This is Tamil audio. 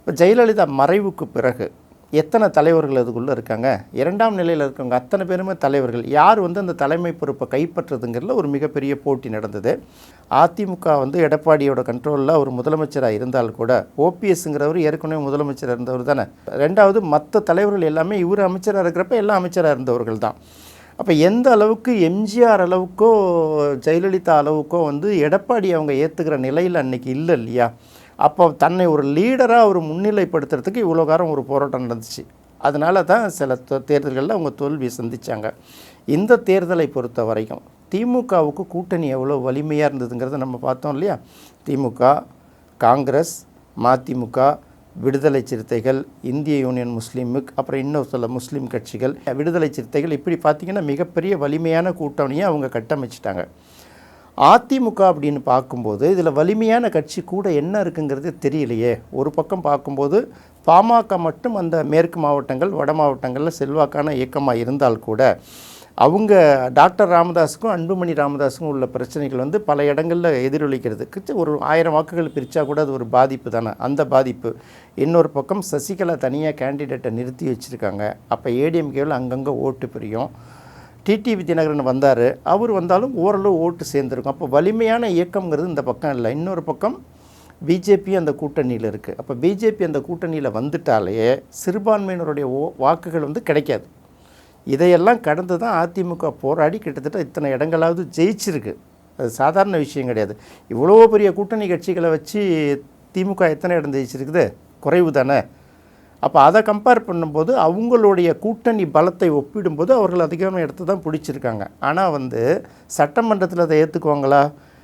இப்போ ஜெயலலிதா மறைவுக்கு பிறகு எத்தனை தலைவர்கள் அதுக்குள்ளே இருக்காங்க? 2ஆம் நிலையில் இருக்கவங்க அத்தனை பேருமே தலைவர்கள். யார் வந்து அந்த தலைமை பொறுப்பை கைப்பற்றுறதுங்கிறதுல ஒரு மிகப்பெரிய போட்டி நடந்தது. அதிமுக வந்து எடப்பாடியோட கண்ட்ரோலில் ஒரு முதலமைச்சராக இருந்தால் கூட, ஓபிஎஸ்ங்கிறவர் ஏற்கனவே முதலமைச்சராக இருந்தவர் தானே. 2வது மற்ற தலைவர்கள் எல்லாமே இவர் அமைச்சராக இருக்கிறப்ப எல்லாம் அமைச்சராக இருந்தவர்கள் தான். அப்போ எந்த அளவுக்கு எம்ஜிஆர் அளவுக்கோ ஜெயலலிதா அளவுக்கோ வந்து எடப்பாடி அவங்க ஏற்றுக்கிற நிலையில் அன்றைக்கி இல்லை இல்லையா? அப்போ தன்னை ஒரு லீடராக ஒரு முன்னிலைப்படுத்துறதுக்கு இவ்வளோ காலம் ஒரு போராட்டம் நடந்துச்சு. அதனால தான் சில தேர்தல்களில் அவங்க தோல்வியை சந்தித்தாங்க. இந்த தேர்தலை பொறுத்த வரைக்கும் திமுகவுக்கு கூட்டணி எவ்வளோ வலிமையாக இருந்ததுங்கிறத நம்ம பார்த்தோம் இல்லையா? திமுக, காங்கிரஸ், மதிமுக, விடுதலை சிறுத்தைகள், இந்திய யூனியன் முஸ்லீம் லீக், அப்புறம் இன்னும் சில முஸ்லீம் கட்சிகள், விடுதலை சிறுத்தைகள், இப்படி பார்த்திங்கன்னா மிகப்பெரிய வலிமையான கூட்டணியை அவங்க கட்டமைச்சிட்டாங்க. அதிமுக அப்படின்னு பார்க்கும்போது இதில் வலிமையான கட்சி கூட என்ன இருக்குங்கிறது தெரியலையே. ஒரு பக்கம் பார்க்கும்போது பாமக மட்டும் அந்த மேற்கு மாவட்டங்கள் வட மாவட்டங்களில் செல்வாக்கான இயக்கமாக இருந்தால் கூட அவங்க டாக்டர் ராமதாஸுக்கும் அன்புமணி ராமதாஸுக்கும் உள்ள பிரச்சனைகள் வந்து பல இடங்களில் எதிரொலிக்கிறதுக்கு ஒரு 1000 வாக்குகள் பிரித்தா கூட அது ஒரு பாதிப்பு தானே. அந்த பாதிப்பு. இன்னொரு பக்கம் சசிகலா தனியாக கேண்டிடேட்டை நிறுத்தி வச்சுருக்காங்க. அப்போ ஏடிஎம்கேவில் அங்கங்கே ஓட்டு பிரியும். டிடிவி தினகரன் வந்தார், அவர் வந்தாலும் ஓரளவு ஓட்டு சேர்ந்துருக்கும். அப்போ வலிமையான இயக்கம்ங்கிறது இந்த பக்கம் இல்லை. இன்னொரு பக்கம் பிஜேபி அந்த கூட்டணியில் இருக்குது. அப்போ பிஜேபி அந்த கூட்டணியில் வந்துட்டாலே சிறுபான்மையினருடைய வாக்குகள் வந்து கிடைக்காது. இதையெல்லாம் கடந்து தான் அதிமுக போராடி கிட்டத்தட்ட இத்தனை இடங்களாவது ஜெயிச்சிருக்கு. அது சாதாரண விஷயம் கிடையாது. இவ்வளோ பெரிய கூட்டணி கட்சிகளை வச்சு திமுக எத்தனை இடம் ஜெயிச்சிருக்குது? குறைவு தானே. அப்போ அதை கம்பேர் பண்ணும்போது அவங்களுடைய கூட்டணி பலத்தை ஒப்பிடும்போது அவர்கள் அதிகமான இடத்த தான் பிடிச்சிருக்காங்க. ஆனால் வந்து சட்டமன்றத்தில் அதை ஏற்றுக்குவாங்களா?